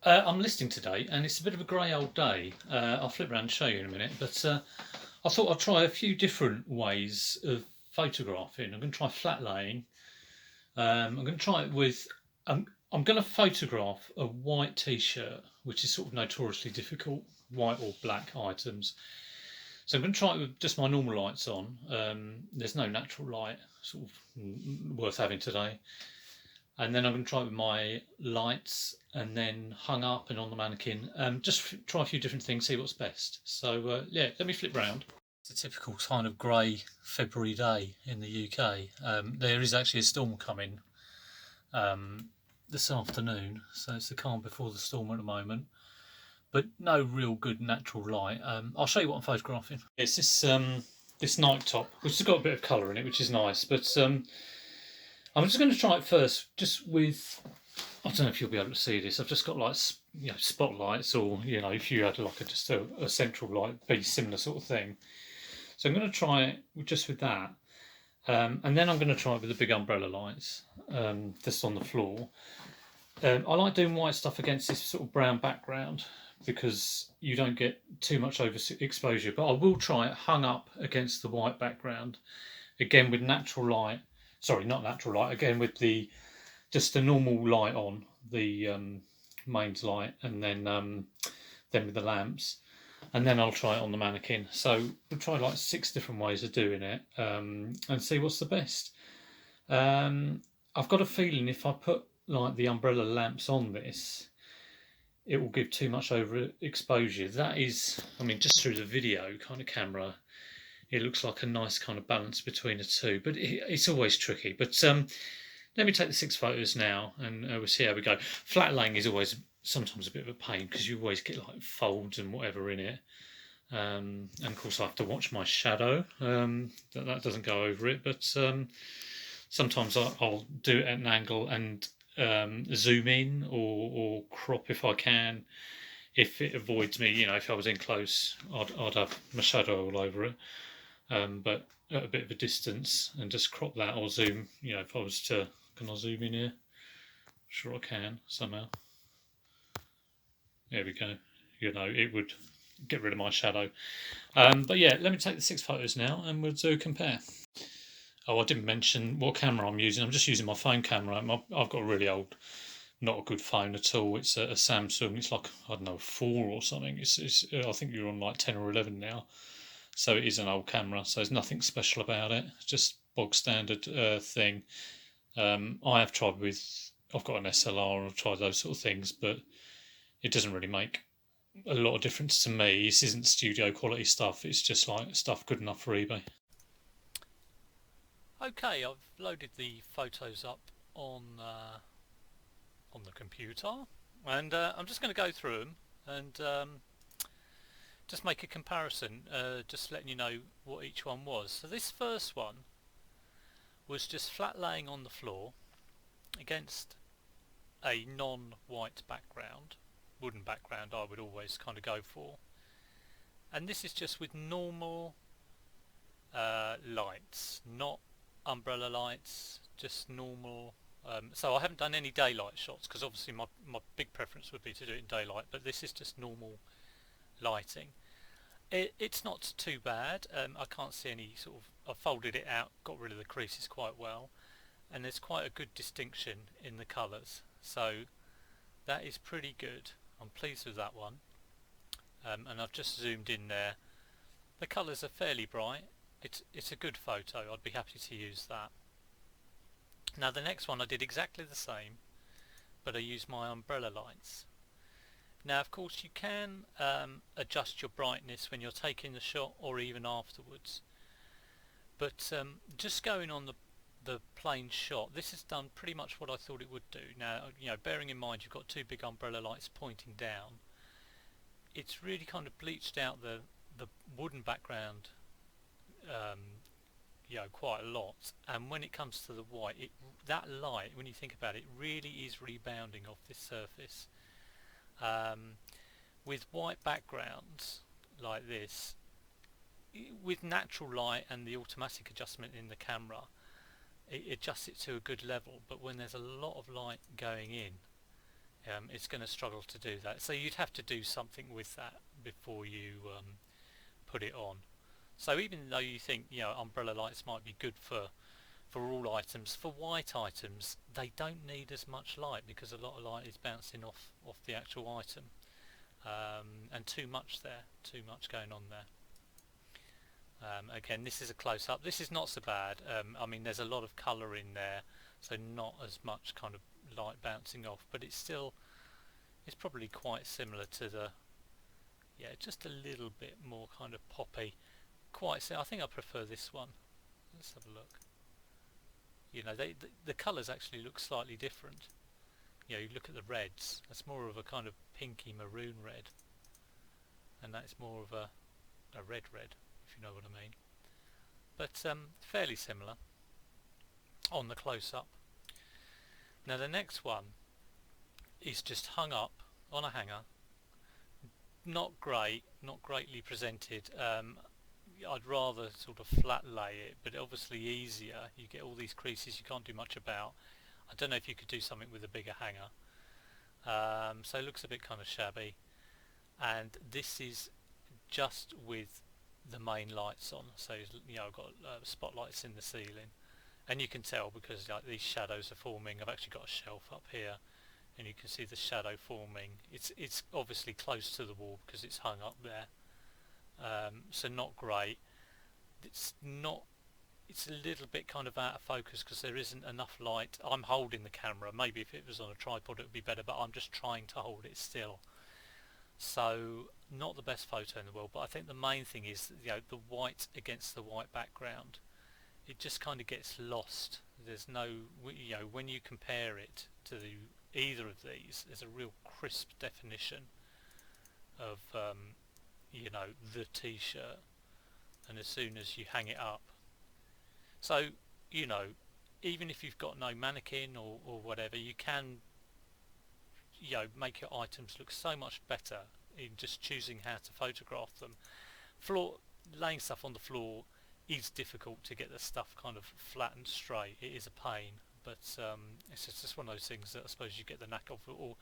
I'm listing today, and it's a bit of a grey old day. I'll flip around and show you in a minute, but I thought I'd try a few different ways of photographing. I'm going to try flat laying. I'm going to try it with. I'm going to photograph a white T-shirt, which is sort of notoriously difficult, white or black items. So I'm going to try it with just my normal lights on. There's no natural light sort of worth having today. And then I'm going to try it with my lights and then hung up and on the mannequin. Just try a few different things, see what's best. So yeah, let me flip round. It's a typical kind of grey February day in the UK. There is actually a storm coming this afternoon, so it's the calm before the storm at the moment. But no real good natural light. I'll show you what I'm photographing. It's this night top, which has got a bit of colour in it, which is nice. But I'm just going to try it first, just with. I don't know if you'll be able to see this. I've just got like spotlights, or if you had like just a central light, be similar sort of thing. So I'm going to try it just with that, and then I'm going to try it with the big umbrella lights, just on the floor. I like doing white stuff against this sort of brown background because you don't get too much overexposure. But I will try it hung up against the white background, again with natural light. Sorry, not natural light. Again with just the normal light on the mains light, and then with the lamps, and then I'll try it on the mannequin. So we'll try like 6 different ways of doing it, and see what's the best. I've got a feeling if I put like the umbrella lamps on this, it will give too much overexposure. That is, I mean, just through the video kind of camera, it looks like a nice kind of balance between the two, but it's always tricky. But let me take the 6 photos now, and we'll see how we go. Flat laying is always sometimes a bit of a pain because you always get like folds and whatever in it. And of course I have to watch my shadow, that doesn't go over it, but sometimes I'll do it at an angle and zoom in or crop if I can. If it avoids me, if I was in close, I'd have my shadow all over it. But at a bit of a distance and just crop that or zoom. If I was to, can I zoom in here? Sure I can somehow. There we go. It would get rid of my shadow. But yeah, let me take the 6 photos now and we'll do a compare. Oh, I didn't mention what camera I'm using. I'm just using my phone camera. I've got a really old, not a good phone at all. It's a Samsung. It's like, I don't know, 4 or something. I think you're on like 10 or 11 now. So it is an old camera, so there's nothing special about it. It's just bog standard thing. I have tried I've got an SLR, I've tried those sort of things, but it doesn't really make a lot of difference to me. This isn't studio quality stuff, it's just like stuff good enough for eBay. Okay, I've loaded the photos up on the computer, and I'm just going to go through them and just make a comparison, just letting you know what each one was. So this first one was just flat laying on the floor against a non-white background, wooden background I would always kind of go for, and this is just with normal lights, not umbrella lights, just normal. So I haven't done any daylight shots because obviously my big preference would be to do it in daylight, but this is just normal lighting. It's not too bad. I can't see any sort of. I folded it out, got rid of the creases quite well, and there's quite a good distinction in the colours. So that is pretty good. I'm pleased with that one. And I've just zoomed in there. The colours are fairly bright. It's a good photo. I'd be happy to use that. Now the next one I did exactly the same, but I used my umbrella lights. Now of course you can adjust your brightness when you're taking the shot or even afterwards, but just going on the plain shot, this has done pretty much what I thought it would do. Now bearing in mind you've got 2 big umbrella lights pointing down, it's really kind of bleached out the wooden background quite a lot, and when it comes to the white, that light, when you think about it, really is rebounding off this surface. With white backgrounds like this, with natural light and the automatic adjustment in the camera, it adjusts it to a good level, but when there's a lot of light going in, it's going to struggle to do that. So you'd have to do something with that before you put it on. So even though you think, you know, umbrella lights might be good for all items, for white items they don't need as much light because a lot of light is bouncing off the actual item, and too much going on there. Again, this is a close-up. This is not so bad. I mean, there's a lot of colour in there, so not as much kind of light bouncing off, but it's probably quite similar to the, yeah, just a little bit more kind of poppy. I think I prefer this one. Let's have a look. You know, the colours actually look slightly different. You know, you look at the reds, that's more of a kind of pinky maroon red, and that's more of a red, if you know what I mean. But fairly similar on the close-up. Now the next one is just hung up on a hanger. Not great, not greatly presented. I'd rather sort of flat lay it, but obviously easier. You get all these creases you can't do much about. I don't know if you could do something with a bigger hanger. So it looks a bit kind of shabby. And this is just with the main lights on. So, you know, I've got spotlights in the ceiling. And you can tell because like these shadows are forming. I've actually got a shelf up here, and you can see the shadow forming. It's obviously close to the wall because it's hung up there. So not great. It's a little bit kind of out of focus because there isn't enough light. I'm holding the camera. Maybe if it was on a tripod it would be better, but I'm just trying to hold it still. So not the best photo in the world, but I think the main thing is, you know, the white against the white background. It just kind of gets lost. There's no, you know, when you compare it to either of these, there's a real crisp definition of you know, the t-shirt, and as soon as you hang it up, so, you know, even if you've got no mannequin or whatever, you can, you know, make your items look so much better in just choosing how to photograph them. Laying stuff on the floor is difficult to get the stuff kind of flat and straight. It is a pain, but it's just one of those things that I suppose you get the knack of, or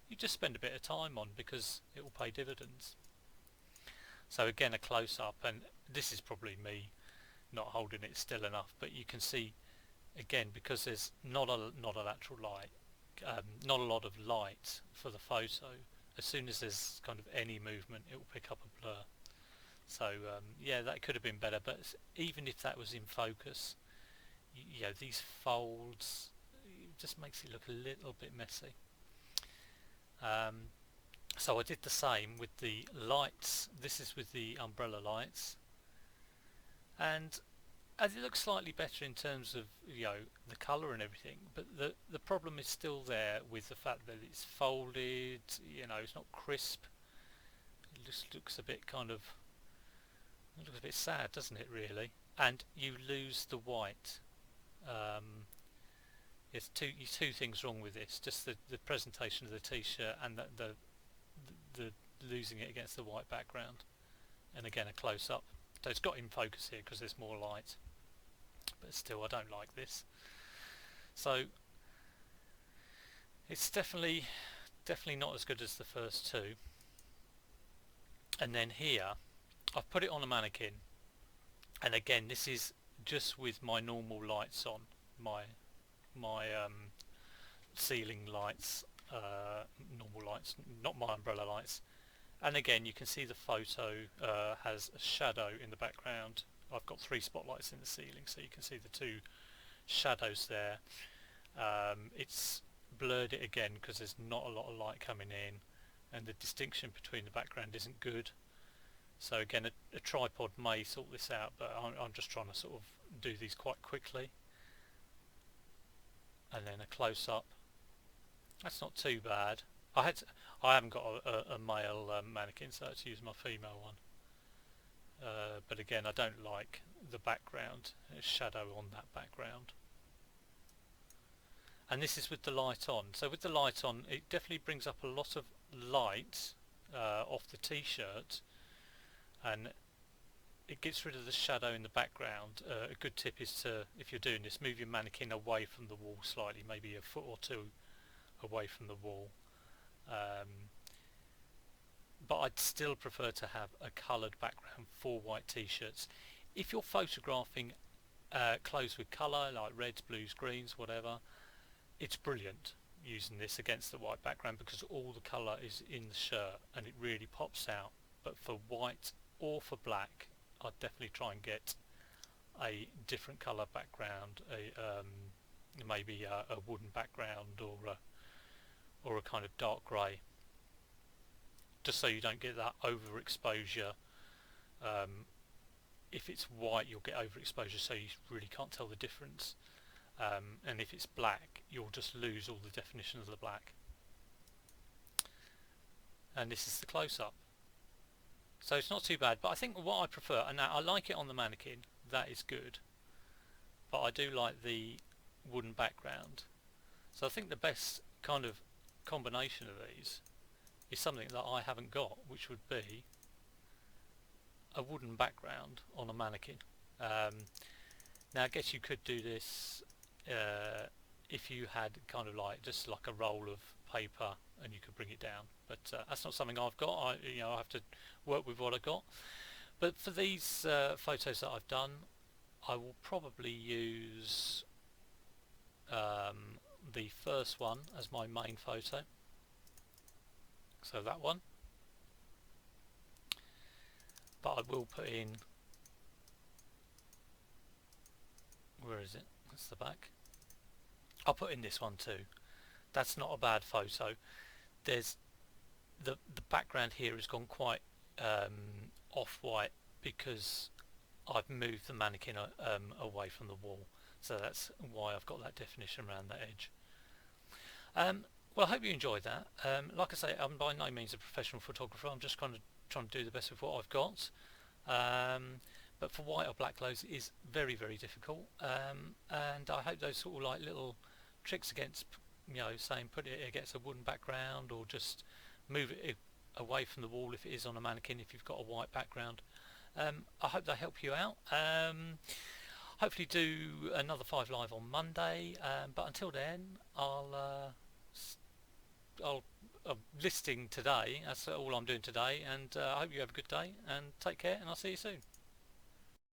you just spend a bit of time on because it will pay dividends. So again, a close-up, and this is probably me not holding it still enough, but you can see again, because there's not a lateral light, not a lot of light for the photo, as soon as there's kind of any movement it will pick up a blur. So yeah, that could have been better, but even if that was in focus, you know, these folds, it just makes it look a little bit messy. So I did the same with the lights. This is with the umbrella lights, and it looks slightly better in terms of, you know, the colour and everything, but the problem is still there with the fact that it's folded. You know, it's not crisp. It just looks a bit kind of, it looks a bit sad, doesn't it, really? And you lose the white. There's two things wrong with this: just the presentation of the t-shirt and the losing it against the white background. And again, a close-up. So it's got in focus here because there's more light, but still I don't like this. So it's definitely not as good as the first two. And then here I've put it on a mannequin, and again this is just with my normal lights on, my ceiling lights, normal lights, not my umbrella lights. And again, you can see the photo has a shadow in the background. I've got 3 spotlights in the ceiling, so you can see the 2 shadows there. It's blurred it again because there's not a lot of light coming in, and the distinction between the background isn't good. So again, a tripod may sort this out, but I'm just trying to sort of do these quite quickly. And then a close-up. That's not too bad. I haven't got a male mannequin, so I had to use my female one. But again, I don't like the background, shadow on that background. And this is with the light on. So with the light on, it definitely brings up a lot of light off the t-shirt, and it gets rid of the shadow in the background. A good tip is to, if you're doing this, move your mannequin away from the wall slightly, maybe a foot or 2 away from the wall. I'd still prefer to have a coloured background for white t-shirts. If you're photographing clothes with colour, like reds, blues, greens, whatever, it's brilliant using this against the white background because all the colour is in the shirt and it really pops out. But for white or for black, I'd definitely try and get a different colour background, maybe a wooden background or a kind of dark grey, just so you don't get that overexposure. If it's white, you'll get overexposure, so you really can't tell the difference. And if it's black, you'll just lose all the definition of the black. And this is the close-up. So it's not too bad, but I think what I prefer, and now I like it on the mannequin, that is good, but I do like the wooden background. So I think the best kind of combination of these is something that I haven't got, which would be a wooden background on a mannequin. Now I guess you could do this if you had kind of like just like a roll of paper and you could bring it down, but that's not something I've got. I have to work with what I got. But for these photos that I've done, I will probably use the first one as my main photo, so that one, but I will put in, where is it, that's the back, I'll put in this one too. That's not a bad photo. There's the background here has gone quite off-white because I've moved the mannequin away from the wall, so that's why I've got that definition around the edge. Well, I hope you enjoyed that. Like I say, I'm by no means a professional photographer. I'm just kind of trying to do the best with what I've got. But for white or black clothes, it is very, very difficult. And I hope those sort of like little tricks against, saying put it against a wooden background or just move it away from the wall if it is on a mannequin if you've got a white background. I hope they help you out. Hopefully do another 5 Live on Monday, but until then I'm listing today. That's all I'm doing today, and I hope you have a good day and take care, and I'll see you soon.